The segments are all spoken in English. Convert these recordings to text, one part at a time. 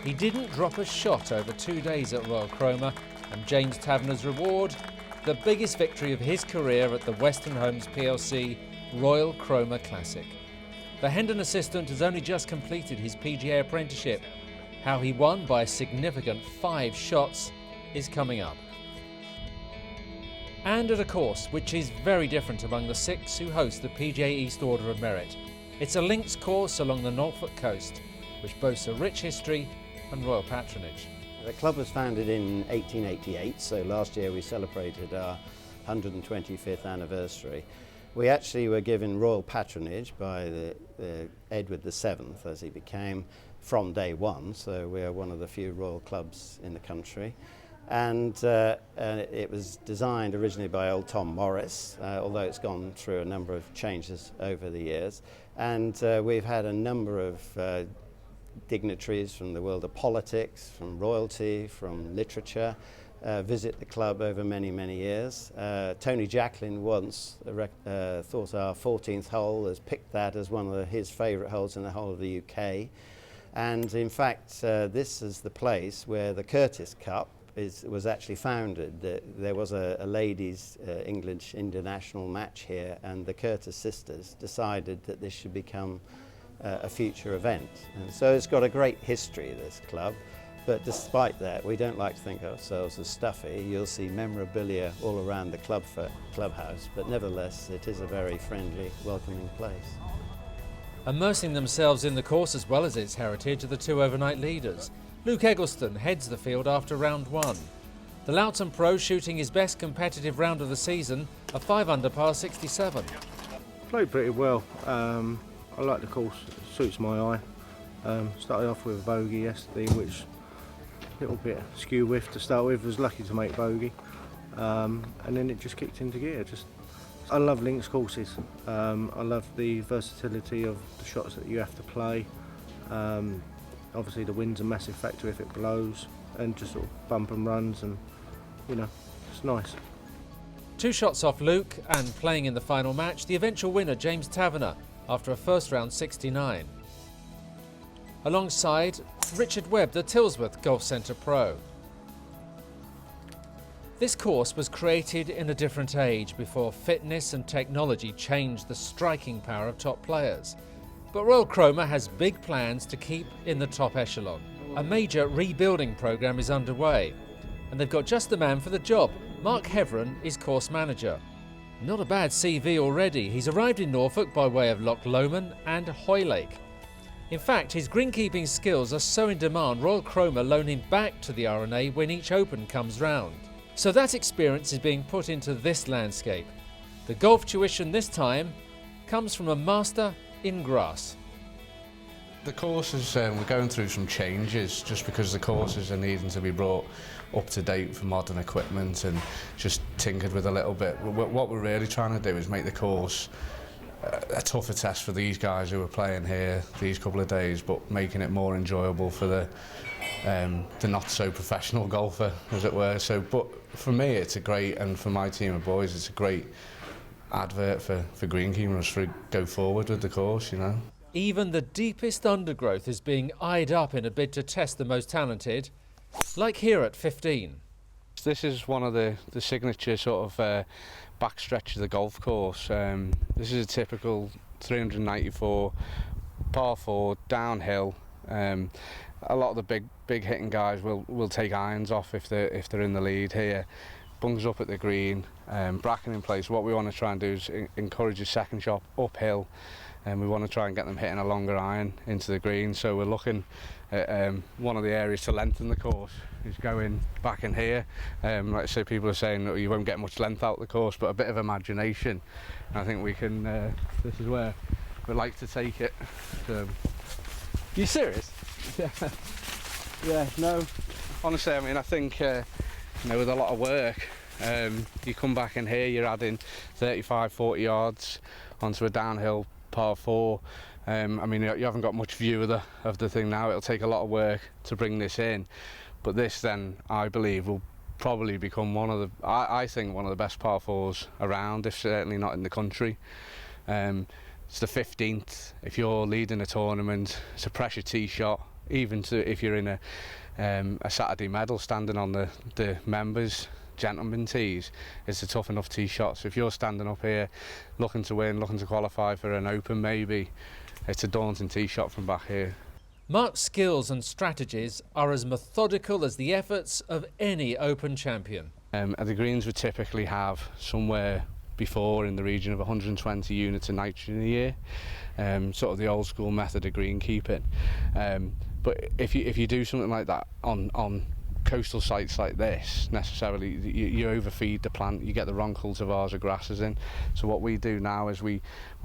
He didn't drop a shot over 2 days at Royal Cromer, and James Tavernier's reward, the biggest victory of his career at the Weston Homes PLC Royal Cromer Classic. The Hendon assistant has only just completed his PGA apprenticeship. How he won by a significant 5 shots is coming up. And at a course which is very different among the 6 who host the PGA East Order of Merit. It's a links course along the Norfolk coast, which boasts a rich history and royal patronage. The club was founded in 1888, so last year we celebrated our 125th anniversary. We actually were given royal patronage by Edward VII, as he became, from day one, so we are one of the few royal clubs in the country. And it was designed originally by old Tom Morris, although it's gone through a number of changes over the years. And we've had a number of dignitaries from the world of politics, from royalty, from literature, visit the club over many, many years. Tony Jacklin once thought our 14th hole, has picked that as one of his favourite holes in the whole of the UK. And in fact, this is the place where the Curtis Cup was actually founded. There was a ladies' English international match here, and the Curtis sisters decided that this should become a future event. And so it's got a great history, this club, but despite that, we don't like to think of ourselves as stuffy. You'll see memorabilia all around the clubhouse, but nevertheless, it is a very friendly, welcoming place. Immersing themselves in the course as well as its heritage are the 2 overnight leaders. Luke Eggleston heads the field after round 1. The Loughton pro shooting his best competitive round of the season, a 5 under par 67. Played pretty well. I like the course, it suits my eye. Started off with a bogey yesterday, which a little bit skew whiff to start with, was lucky to make bogey. And then it just kicked into gear. I love links courses. I love the versatility of the shots that you have to play. Obviously the wind's a massive factor if it blows, and just sort of bump and runs, and it's nice. 2 shots off Luke, and playing in the final match, the eventual winner James Tavernier after a first round 69. Alongside Richard Webb, the Tilsworth Golf Centre pro. This course was created in a different age, before fitness and technology changed the striking power of top players. But Royal Cromer has big plans to keep in the top echelon. A major rebuilding programme is underway, and they've got just the man for the job. Mark Heveron is course manager. Not a bad CV already. He's arrived in Norfolk by way of Loch Lomond and Hoylake. In fact, his greenkeeping skills are so in demand, Royal Cromer loan him back to the R&A when each Open comes round. So that experience is being put into this landscape. The golf tuition this time comes from a master in grass. The courses, we're going through some changes just because the courses are needing to be brought up to date for modern equipment and just tinkered with a little bit. What we're really trying to do is make the course a tougher test for these guys who are playing here these couple of days, but making it more enjoyable for the not so professional golfer, as it were. So, but for me, it's a great, and for my team of boys, it's a great advert for Greenkeeping to go forward with the course, Even the deepest undergrowth is being eyed up in a bid to test the most talented, like here at 15. This is one of the signature sort of backstretch of the golf course. This is a typical 394 par 4 downhill. A lot of the big hitting guys will take irons off if they're in the lead here. Bungs up at the green, bracken in place. What we want to try and do is encourage a second shot uphill, and we want to try and get them hitting a longer iron into the green. So we're looking at one of the areas to lengthen the course is going back in here. Like I say, people are saying that you won't get much length out of the course, but a bit of imagination. I think we can. This is where we'd like to take it. You serious? Yeah. No. Honestly, I mean, I think with a lot of work, you come back in here, you're adding 35-40 yards onto a downhill par 4. I mean, you haven't got much view of the thing now. It'll take a lot of work to bring this in, but this then, I believe, will probably become I think one of the best par 4s around, if certainly not in the country. It's the 15th. If you're leading a tournament, it's a pressure tee shot. even to if you're in a Saturday medal, standing on the members' gentlemen tees, it's a tough enough tee shot. So if you're standing up here looking to win, looking to qualify for an Open maybe, it's a daunting tee shot from back here. Mark's skills and strategies are as methodical as the efforts of any Open champion. The greens would typically have somewhere before in the region of 120 units of nitrogen a year, sort of the old school method of greenkeeping. But if you do something like that on coastal sites like this, necessarily you overfeed the plant, you get the wrong cultivars or grasses in. So what we do now is we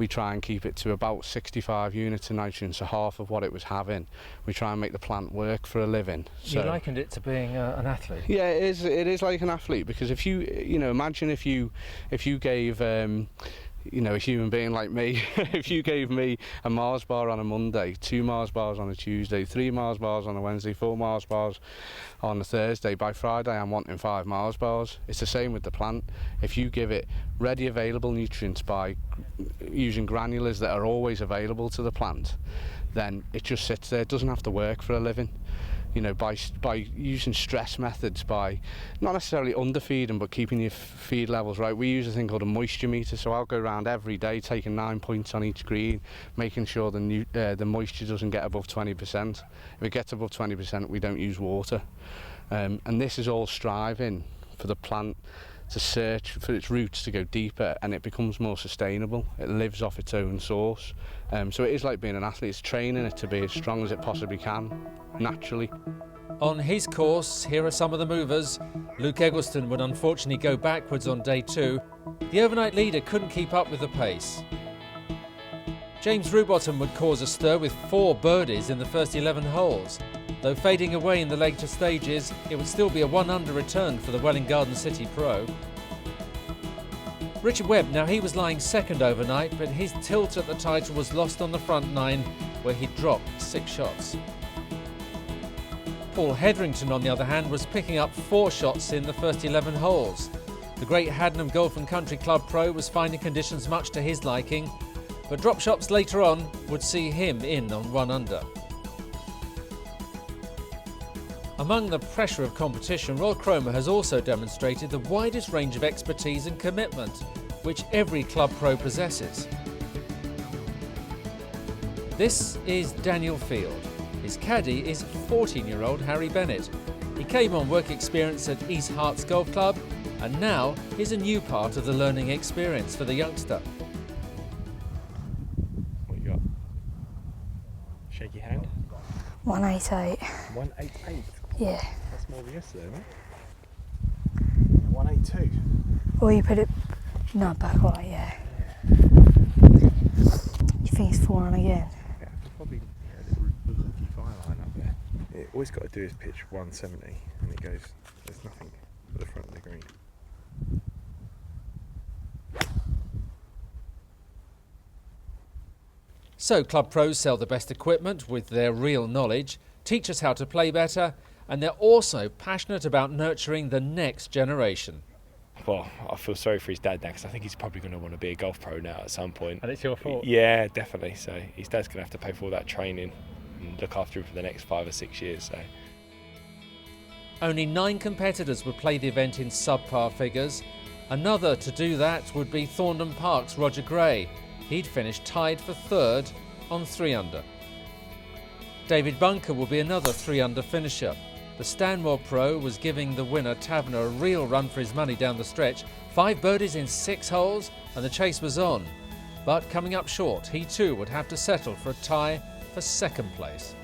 try and keep it to about 65 units of nitrogen, so half of what it was having. We try and make the plant work for a living. You likened it to being an athlete. Yeah, it is like an athlete, because if you imagine if you gave a human being like me, if you gave me a Mars bar on a Monday, 2 Mars bars on a Tuesday, 3 Mars bars on a Wednesday, 4 Mars bars on a Thursday, by Friday I'm wanting 5 Mars bars. It's the same with the plant. If you give it ready available nutrients by using granulars that are always available to the plant, then it just sits there. It doesn't have to work for a living. You know, by using stress methods, by not necessarily underfeeding but keeping your feed levels right. We use a thing called a moisture meter, so I'll go around every day taking 9 points on each green, making sure the moisture doesn't get above 20%. If it gets above 20%, we don't use water. And this is all striving for the plant to search for its roots to go deeper, and it becomes more sustainable. It lives off its own source. So it is like being an athlete. It's training it to be as strong as it possibly can, naturally. On his course, here are some of the movers. Luke Eggleston would unfortunately go backwards on day 2. The overnight leader couldn't keep up with the pace. James Rubottom would cause a stir with 4 birdies in the first 11 holes. Though fading away in the later stages, it would still be a 1-under return for the Welwyn Garden City pro. Richard Webb, now he was lying second overnight, but his tilt at the title was lost on the front 9, where he dropped 6 shots. Paul Hetherington, on the other hand, was picking up 4 shots in the first 11 holes. The great Haddenham Golf and Country Club pro was finding conditions much to his liking, but drop shots later on would see him in on 1 under. Among the pressure of competition, Royal Cromer has also demonstrated the widest range of expertise and commitment, which every club pro possesses. This is Daniel Field. His caddy is 14-year-old Harry Bennett. He came on work experience at East Herts Golf Club, and now is a new part of the learning experience for the youngster. What you got? Shake your hand. 188. 188. Yeah. That's more than yesterday, right? 182. Or you put it back right, yeah. You think it's 4 on again? Yeah, probably a little lucky fire line up there. Yeah, all it's got to do is pitch 170 and it goes, there's nothing at the front of the green. So club pros sell the best equipment with their real knowledge, teach us how to play better, and they're also passionate about nurturing the next generation. Well, I feel sorry for his dad now, because I think he's probably going to want to be a golf pro now at some point. And it's your fault? Yeah, definitely. So his dad's going to have to pay for all that training and look after him for the next 5 or 6 years. So Only 9 competitors would play the event in subpar figures. Another to do that would be Thorndon Park's Roger Gray. He'd finished tied for 3rd on 3 under. David Bunker will be another 3 under finisher. The Stanmore pro was giving the winner Taverner a real run for his money down the stretch. 5 birdies in 6 holes and the chase was on. But coming up short, he too would have to settle for a tie for 2nd place.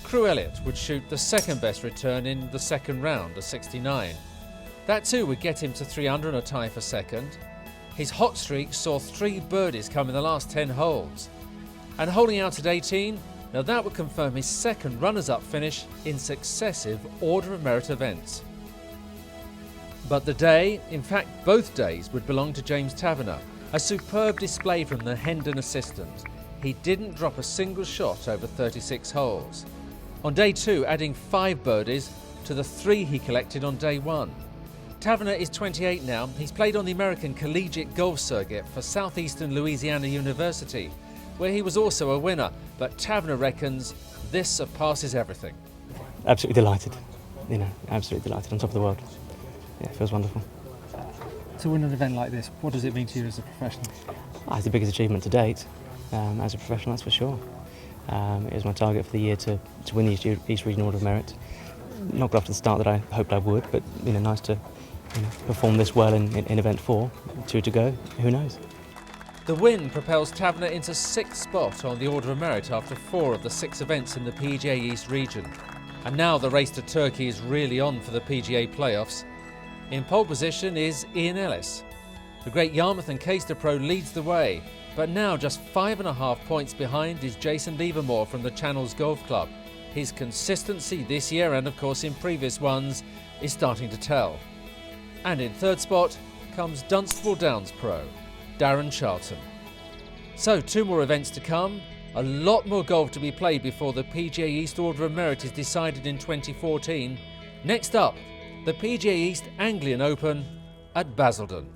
Crew Elliott would shoot the 2nd best return in the 2nd round, a 69. That too would get him to 3 under and a tie for 2nd. His hot streak saw 3 birdies come in the last 10 holes. And holding out at 18, now that would confirm his 2nd runners-up finish in successive Order of Merit events. But the day, in fact both days, would belong to James Taverner. A superb display from the Hendon assistant. He didn't drop a single shot over 36 holes. On day 2, adding 5 birdies to the 3 he collected on day 1. Taverner is 28 now. He's played on the American Collegiate Golf Circuit for Southeastern Louisiana University, where he was also a winner, but Taverner reckons this surpasses everything. Absolutely delighted, absolutely delighted, on top of the world. Yeah, it feels wonderful. To win an event like this, what does it mean to you as a professional? It's the biggest achievement to date, as a professional, that's for sure. It was my target for the year to win the East Region Order of Merit. Not got off to the start that I hoped I would, but nice to perform this well in event 4. 2 to go, who knows? The win propels Taverner into 6th spot on the Order of Merit after 4 of the 6 events in the PGA East region. And now the race to Turkey is really on for the PGA playoffs. In pole position is Ian Ellis. The great Yarmouth and Caister pro leads the way, but now just 5.5 points behind is Jason Levermore from the Channels Golf Club. His consistency this year, and of course in previous ones, is starting to tell. And in 3rd spot comes Dunstable Downs pro, Darren Charlton. So 2 more events to come, a lot more golf to be played before the PGA East Order of Merit is decided in 2014. Next up, the PGA East Anglian Open at Basildon.